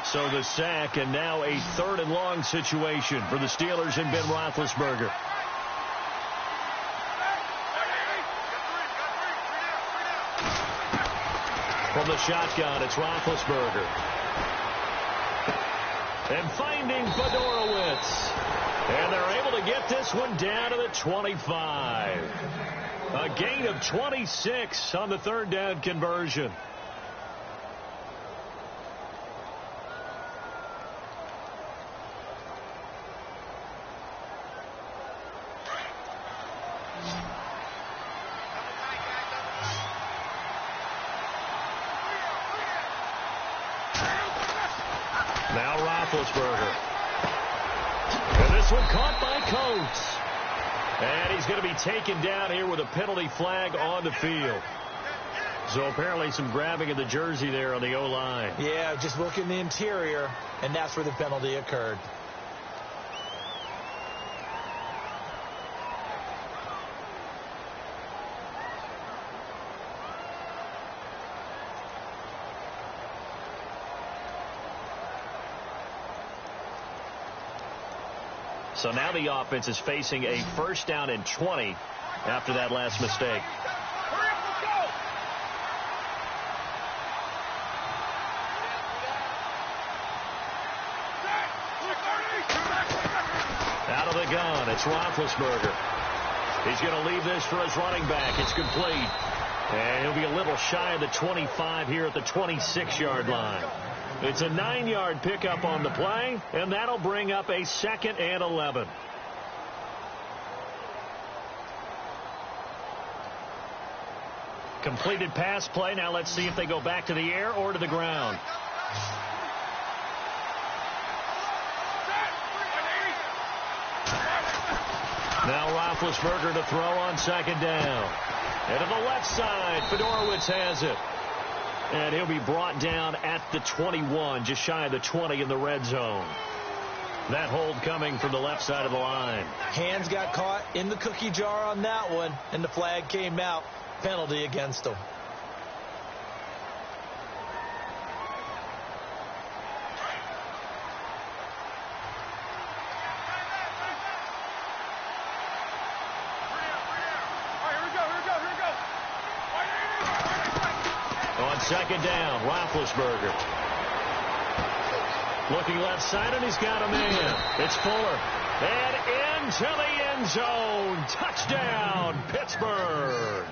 So the sack, and now a 3rd and long situation for the Steelers and Ben Roethlisberger. From the shotgun, it's Roethlisberger. And finding Fedorowicz. And they're able to get this one down to the 25. A gain of 26 on the 3rd down conversion. Now Roethlisberger. And this one caught by Coates. And he's going to be taken down here with a penalty flag on the field. So apparently some grabbing of the jersey there on the O-line. Yeah, just look in the interior, and that's where the penalty occurred. So now the offense is facing a 1st down and 20 after that last mistake. Out of the gun, it's Roethlisberger. He's going to leave this for his running back. It's complete. And he'll be a little shy of the 25 here at the 26-yard line. It's a 9-yard pickup on the play, and that'll bring up a 2nd and 11. Completed pass play. Now let's see if they go back to the air or to the ground. Now Roethlisberger to throw on 2nd down. And to the left side, Fedorowicz has it. And he'll be brought down at the 21, just shy of the 20 in the red zone. That hold coming from the left side of the line. Hands got caught in the cookie jar on that one, and the flag came out. Penalty against him. On 2nd down, Roethlisberger. Looking left side, and he's got a man. It's Fuller. And into the end zone. Touchdown, Pittsburgh.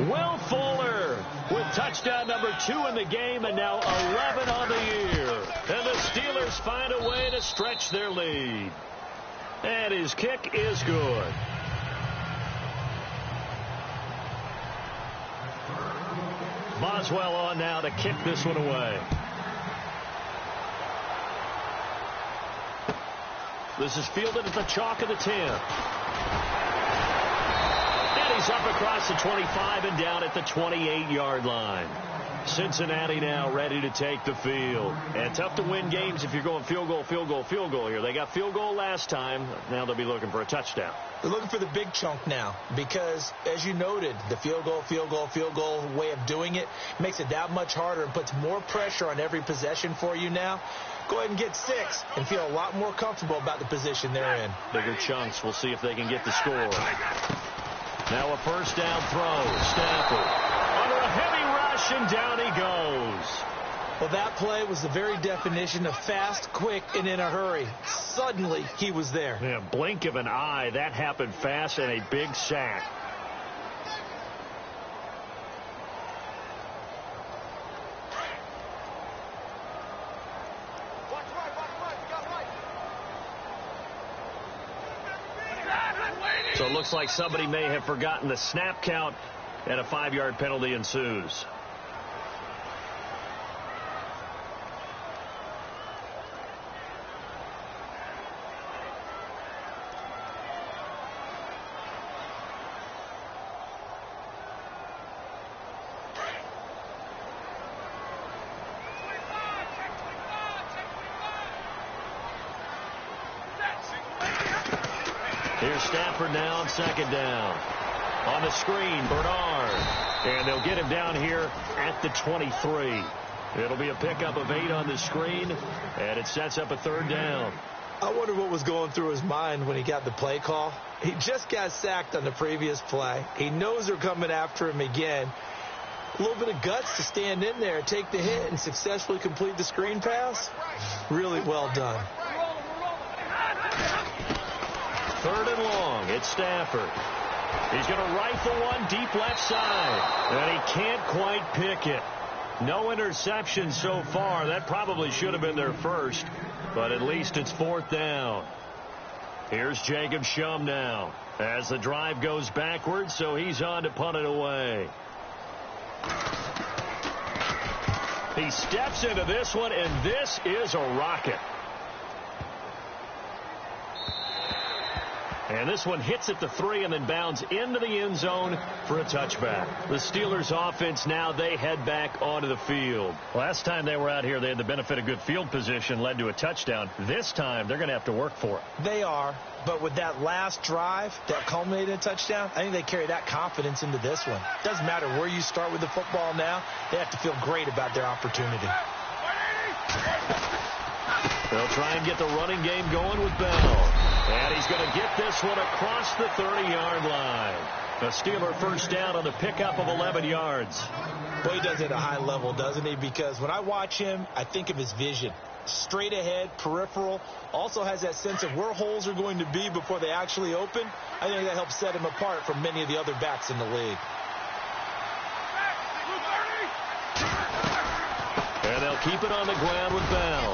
Will Fuller with touchdown number 2 in the game, and now 11 on the year. And the Steelers find a way to stretch their lead. And his kick is good. Boswell on now to kick this one away. This is fielded at the chalk of the 10. And he's up across the 25 and down at the 28-yard line. Cincinnati now ready to take the field. And tough to win games if you're going field goal, field goal, field goal here. They got field goal last time. Now they'll be looking for a touchdown. They're looking for the big chunk now because, as you noted, the field goal, field goal, field goal way of doing it makes it that much harder and puts more pressure on every possession for you now. Go ahead and get 6 and feel a lot more comfortable about the position they're in. Bigger chunks. We'll see if they can get the score. Now a first down throw. Stafford under a heavy rush, and down he goes. Well, that play was the very definition of fast, quick, and in a hurry. Suddenly, he was there. Yeah, blink of an eye. That happened fast, and a big sack. So it looks like somebody may have forgotten the snap count, and a 5-yard penalty ensues. Here's Stafford now on second down. On the screen, Bernard. And they'll get him down here at the 23. It'll be a pickup of 8 on the screen, and it sets up a third down. I wonder what was going through his mind when he got the play call. He just got sacked on the previous play. He knows they're coming after him again. A little bit of guts to stand in there, take the hit, and successfully complete the screen pass. Really well done. Third and long. It's Stafford. He's going to rifle one deep left side. And he can't quite pick it. No interception so far. That probably should have been their first. But at least it's fourth down. Here's Jacob Shum now. As the drive goes backwards, so he's on to punt it away. He steps into this one, and this is a rocket. And this one hits at the 3 and then bounds into the end zone for a touchback. The Steelers offense now, they head back onto the field. Last time they were out here, they had the benefit of good field position, led to a touchdown. This time, they're going to have to work for it. They are, but with that last drive that culminated in a touchdown, I think they carry that confidence into this one. Doesn't matter where you start with the football now, they have to feel great about their opportunity. They'll try and get the running game going with Bell. And he's going to get this one across the 30-yard line. A Steeler first down on the pickup of 11 yards. Well, he does it at a high level, doesn't he? Because when I watch him, I think of his vision. Straight ahead, peripheral. Also has that sense of where holes are going to be before they actually open. I think that helps set him apart from many of the other backs in the league. And they'll keep it on the ground with Bell.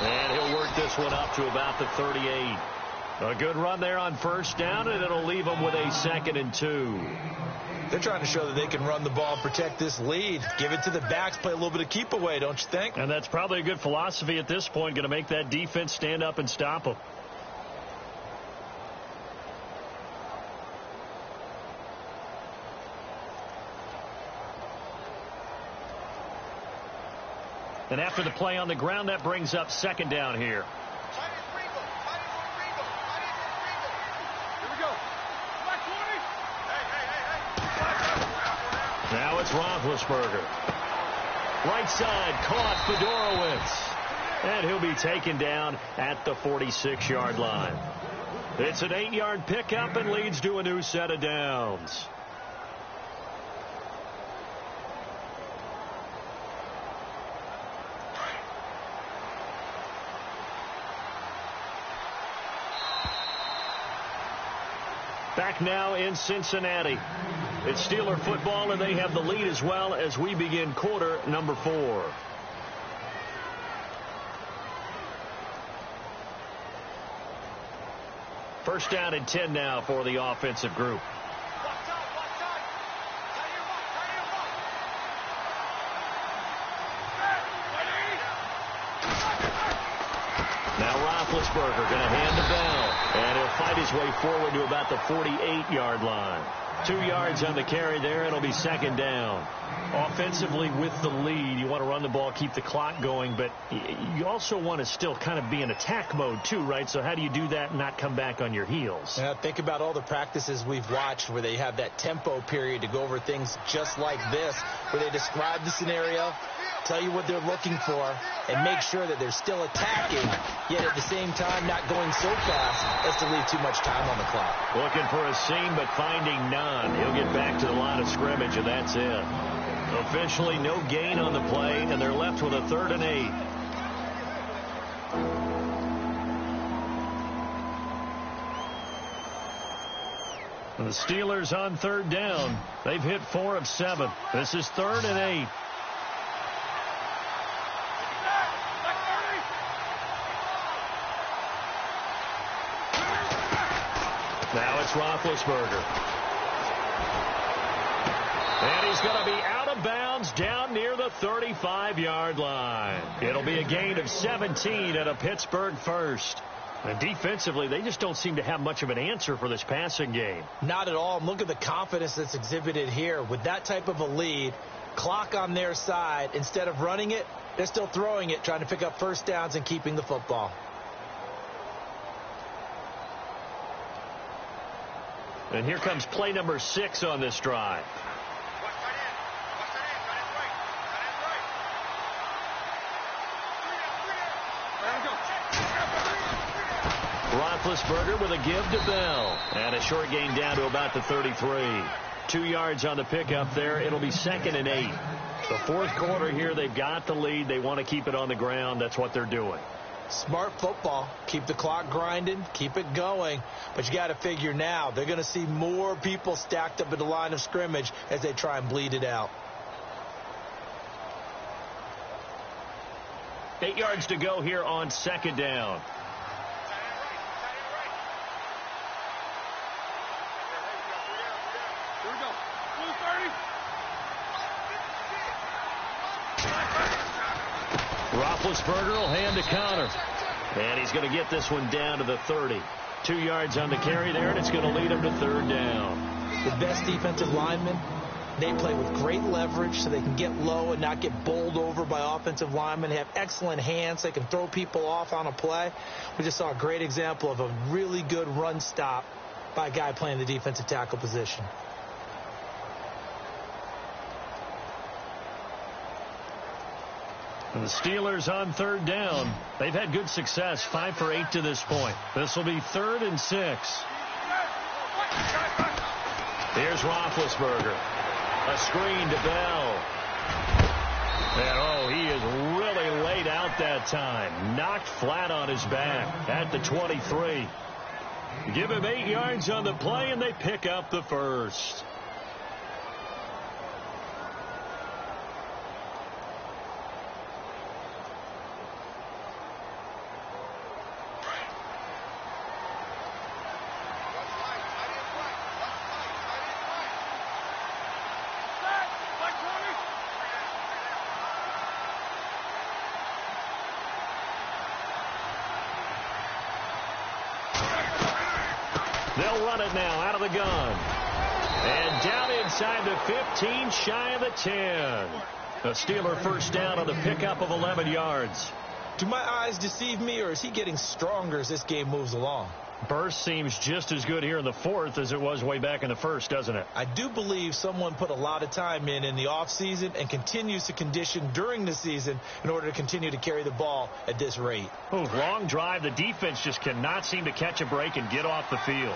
And he'll work this one up to about the 38. A good run there on first down, and it'll leave them with a 2nd and 2. They're trying to show that they can run the ball and protect this lead. Give it to the backs, play a little bit of keep away, don't you think? And that's probably a good philosophy at this point, going to make that defense stand up and stop them. And after the play on the ground, that brings up second down here. Now it's Roethlisberger. Right side, caught Fedorowicz. And he'll be taken down at the 46-yard line. It's an 8-yard pickup and leads to a new set of downs. Back now in Cincinnati. It's Steeler football, and they have the lead as well as we begin quarter number 4. First down and 10 now for the offensive group. Now Roethlisberger going to hand the ball, and he'll fight his way forward to about the 48-yard line. 2 yards on the carry there. It'll be second down. Offensively with the lead, you want to run the ball, keep the clock going, but you also want to still kind of be in attack mode too, right? So how do you do that and not come back on your heels? Yeah, think about all the practices we've watched where they have that tempo period to go over things just like this, where they describe the scenario, tell you what they're looking for, and make sure that they're still attacking, yet at the same time not going so fast as to leave too much time on the clock. Looking for a seam, but finding none. He'll get back to the line of scrimmage, and that's it. Officially no gain on the play, and they're left with a 3rd and 8. And the Steelers on 3rd down. They've hit 4 of 7. This is 3rd and 8. Now it's Roethlisberger. And he's going to be out of bounds down near the 35-yard line. It'll be a gain of 17 and a Pittsburgh first. And defensively, they just don't seem to have much of an answer for this passing game. Not at all. Look at the confidence that's exhibited here. With that type of a lead, clock on their side, instead of running it, they're still throwing it, trying to pick up first downs and keeping the football. And here comes play number 6 on this drive. Roethlisberger with a give to Bell. And a short gain down to about the 33. 2 yards on the pickup there. It'll be 2nd and 8. The 4th quarter here, they've got the lead. They want to keep it on the ground. That's what they're doing. Smart football. Keep the clock grinding. Keep it going. But you got to figure now they're going to see more people stacked up at the line of scrimmage as they try and bleed it out. 8 yards to go here on 2nd down. Roethlisberger will hand to Connor. And he's going to get this one down to the 30. 2 yards on the carry there, and it's going to lead him to 3rd down. The best defensive linemen, they play with great leverage so they can get low and not get bowled over by offensive linemen. They have excellent hands. They can throw people off on a play. We just saw a great example of a really good run stop by a guy playing the defensive tackle position. And the Steelers on 3rd down. They've had good success, 5 for 8 to this point. This will be 3rd and 6. Here's Roethlisberger. A screen to Bell. And, he is really laid out that time. Knocked flat on his back at the 23. Give him 8 yards on the play, and they pick up the first. They'll run it now out of the gun. And down inside the 15, shy of the 10. A Steeler first down on the pickup of 11 yards. Do my eyes deceive me, or is he getting stronger as this game moves along? Burst seems just as good here in the 4th as it was way back in the 1st, doesn't it? I do believe someone put a lot of time in the offseason and continues to condition during the season in order to continue to carry the ball at this rate. Long drive. The defense just cannot seem to catch a break and get off the field.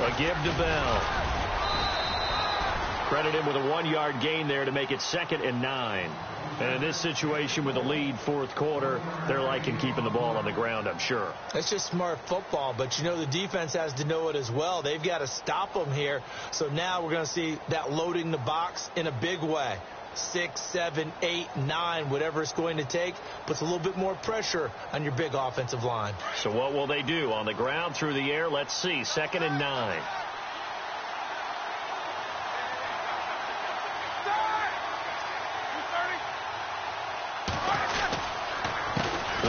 A give to Bell. Credit him with a 1-yard gain there to make it 2nd and 9. And in this situation with a lead 4th quarter, they're liking keeping the ball on the ground, I'm sure. That's just smart football, but the defense has to know it as well. They've got to stop them here. So now we're going to see that loading the box in a big way. 6, 7, 8, 9, whatever it's going to take, puts a little bit more pressure on your big offensive line. So what will they do? On the ground, through the air? Let's see. 2nd and 9.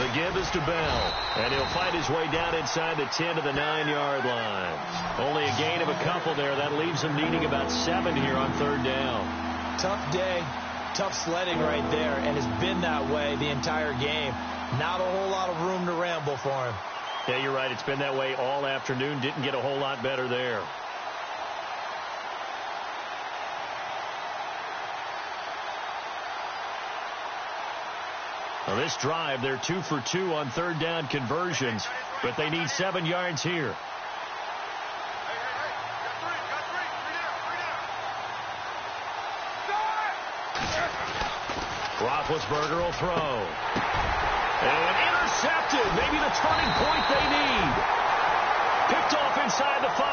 The give is to Bell, and he'll fight his way down inside the 10 to the 9-yard line. Only a gain of a couple there. That leaves him needing about 7 here on third down. Tough day, tough sledding right there, and it's been that way the entire game. Not a whole lot of room to ramble for him. Yeah, you're right. It's been that way all afternoon. Didn't get a whole lot better there. On this drive, they're 2 for 2 on third down conversions, but they need 7 yards here. Roethlisberger will throw. And intercepted. Maybe the turning point they need. Picked off inside the 5.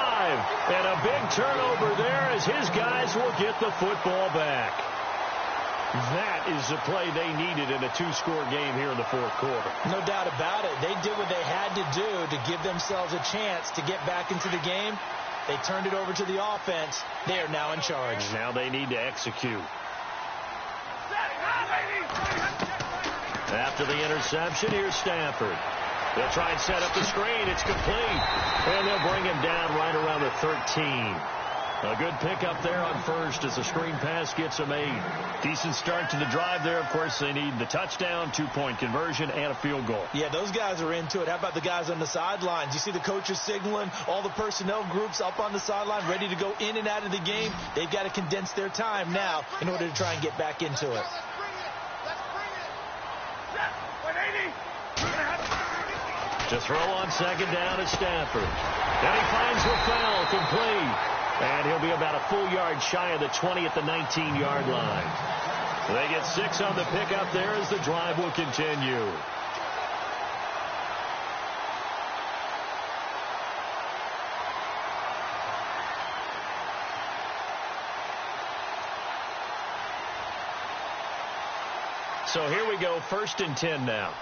And a big turnover there as his guys will get the football back. That is the play they needed in a 2-score game here in the fourth quarter. No doubt about it. They did what they had to do to give themselves a chance to get back into the game. They turned it over to the offense. They are now in charge. Now they need to execute. After the interception, here's Stafford. They'll try and set up the screen. It's complete. And they'll bring him down right around the 13. A good pickup there on first as the screen pass gets them 8. Decent start to the drive there. Of course, they need the touchdown, 2-point conversion, and a field goal. Yeah, those guys are into it. How about the guys on the sidelines? You see the coaches signaling, all the personnel groups up on the sideline ready to go in and out of the game. They've got to condense their time now in order to try and get back into it. To throw on second down is Stafford. And he finds LaFell complete. And he'll be about a full yard shy of the 20 at the 19-yard line. They get 6 on the pickup there as the drive will continue. So here we go, 1st and 10 now.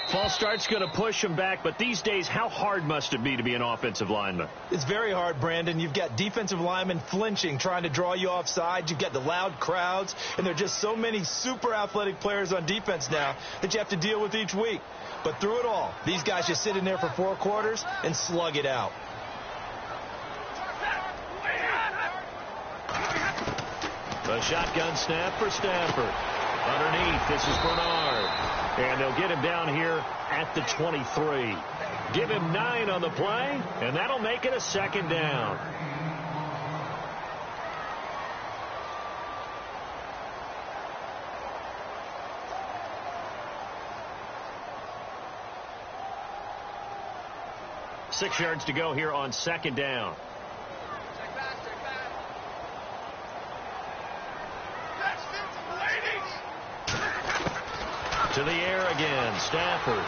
False start's going to push him back, but these days, how hard must it be to be an offensive lineman? It's very hard, Brandon. You've got defensive linemen flinching, trying to draw you off sides. You've got the loud crowds, and there are just so many super athletic players on defense now that you have to deal with each week. But through it all, these guys just sit in there for 4 quarters and slug it out. The shotgun snap for Stafford. Underneath, this is Bernard. And they'll get him down here at the 23. Give him 9 on the play, and that'll make it a 2nd down. Six yards to go here on 2nd down. To the air again, Stafford.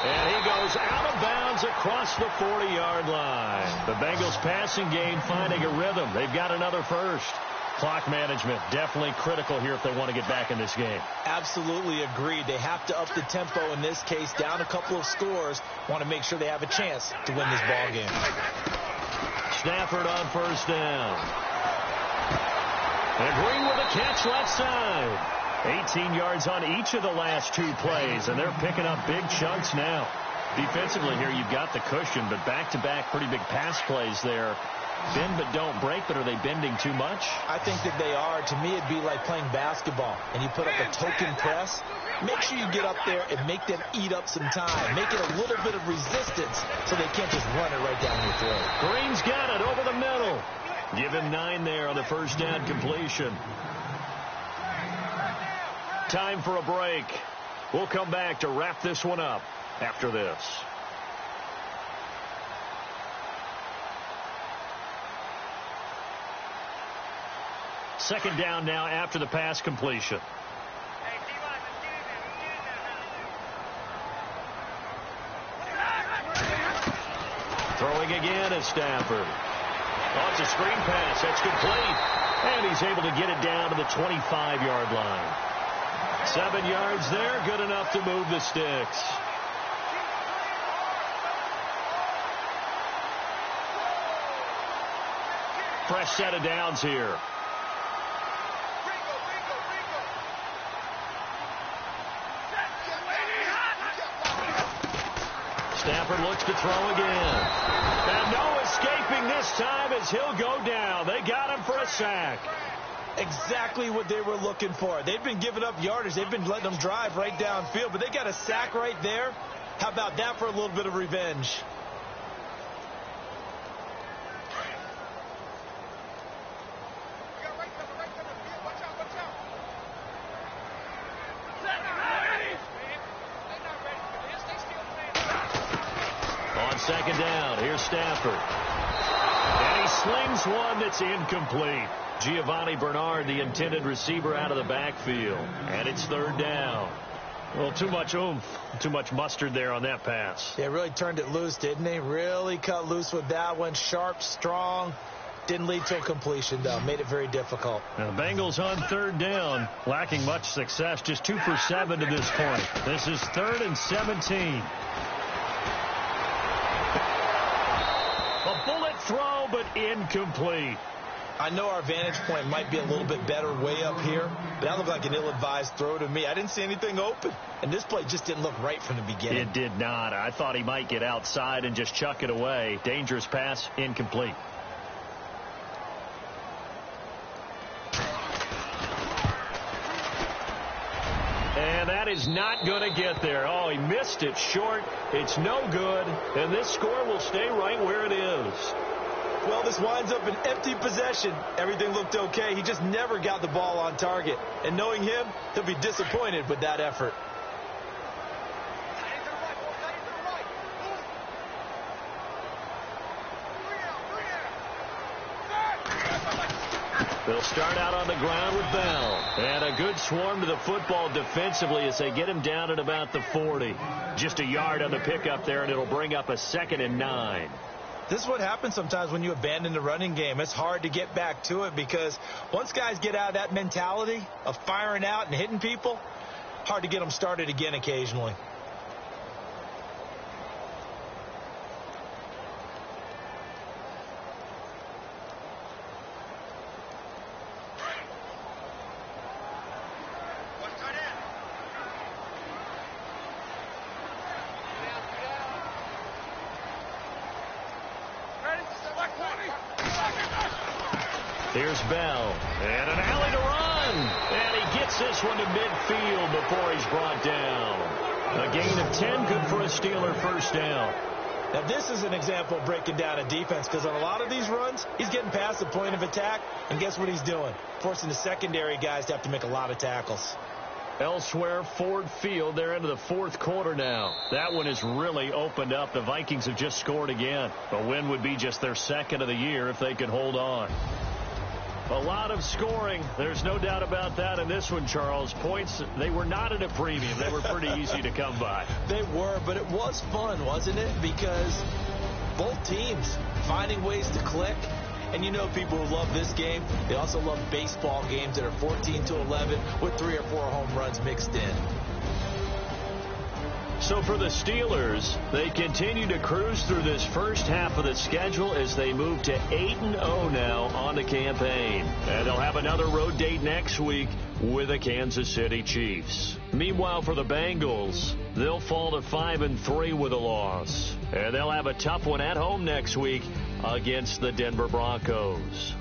And he goes out of bounds across the 40-yard line. The Bengals passing game finding a rhythm. They've got another first. Clock management definitely critical here if they want to get back in this game. Absolutely agreed. They have to up the tempo in this case, down a couple of scores. Want to make sure they have a chance to win this ball game. Stafford on 1st down. And Green with a catch left side. 18 yards on each of the last 2 plays, and they're picking up big chunks now. Defensively here, you've got the cushion, but back-to-back pretty big pass plays there. Bend but don't break, but are they bending too much? I think that they are. To me, it'd be like playing basketball, and you put up a token press. Make sure you get up there and make them eat up some time. Make it a little bit of resistance so they can't just run it right down your throat. Green's got it over the middle. Give him 9 there on the 1st down completion. Time for a break. We'll come back to wrap this one up after this. Second down now after the pass completion. Throwing again is Stafford. Oh, it's a screen pass. That's complete. And he's able to get it down to the 25-yard line. 7 yards there, good enough to move the sticks. fresh set of downs here. Stafford looks to throw again. And no escaping this time as he'll go down. They got him for a sack. Exactly what they were looking for. They've been giving up yardage. They've been letting them drive right downfield, but they got a sack right there. How about that for a little bit of revenge? On second down, here's Stafford. And he slings one that's incomplete. Giovanni Bernard, the intended receiver, out of the backfield. And it's third down. Well, too much oomph, too much mustard there on that pass. They really turned it loose, didn't they? Really cut loose with that one. Sharp, strong. Didn't lead to a completion, though. Made it very difficult. Now, the Bengals on third down, lacking much success. Just 2 for 7 to this point. This is 3rd and 17. A bullet throw, but incomplete. I know our vantage point might be a little bit better way up here, but that looked like an ill-advised throw to me. I didn't see anything open, and this play just didn't look right from the beginning. It did not. I thought he might get outside and just chuck it away. Dangerous pass, incomplete. And that is not going to get there. Oh, he missed it short. It's no good, and this score will stay right where it is. Well, this winds up an empty possession. Everything looked okay. He just never got the ball on target. And knowing him, he'll be disappointed with that effort. They'll start out on the ground with Bell. And a good swarm to the football defensively as they get him down at about the 40. Just a yard on the pickup there, and it'll bring up a 2nd and 9. This is what happens sometimes when you abandon the running game. It's hard to get back to it because once guys get out of that mentality of firing out and hitting people, hard to get them started again occasionally. Here's Bell, and an alley to run, and he gets this one to midfield before he's brought down. A gain of 10, good for a Steeler first down. Now, this is an example of breaking down a defense because on a lot of these runs, he's getting past the point of attack, and guess what he's doing? Forcing the secondary guys to have to make a lot of tackles. Elsewhere, Ford Field, they're into the 4th quarter now. That one has really opened up. The Vikings have just scored again. A win would be just their 2nd of the year if they could hold on. A lot of scoring. There's no doubt about that in this one, Charles. Points, they were not at a premium. They were pretty easy to come by. They were, but it was fun, wasn't it? Because both teams finding ways to click. And you know people who love this game, they also love baseball games that are 14-11 with 3 or 4 home runs mixed in. So for the Steelers, they continue to cruise through this first half of the schedule as they move to 8-0 now on the campaign. And they'll have another road date next week with the Kansas City Chiefs. Meanwhile, for the Bengals, they'll fall to 5-3 with a loss. And they'll have a tough one at home next week against the Denver Broncos.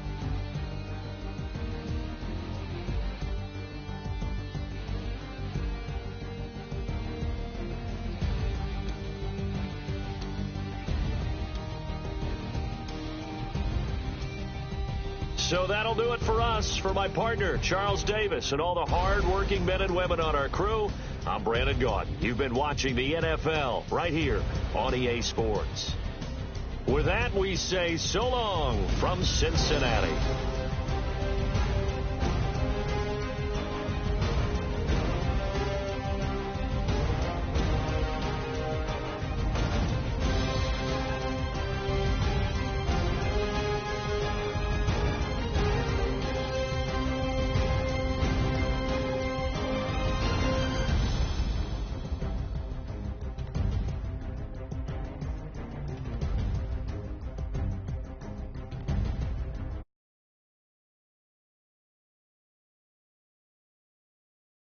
So that'll do it for us. For my partner, Charles Davis, and all the hard-working men and women on our crew, I'm Brandon Gaudin. You've been watching the NFL right here on EA Sports. With that, we say so long from Cincinnati.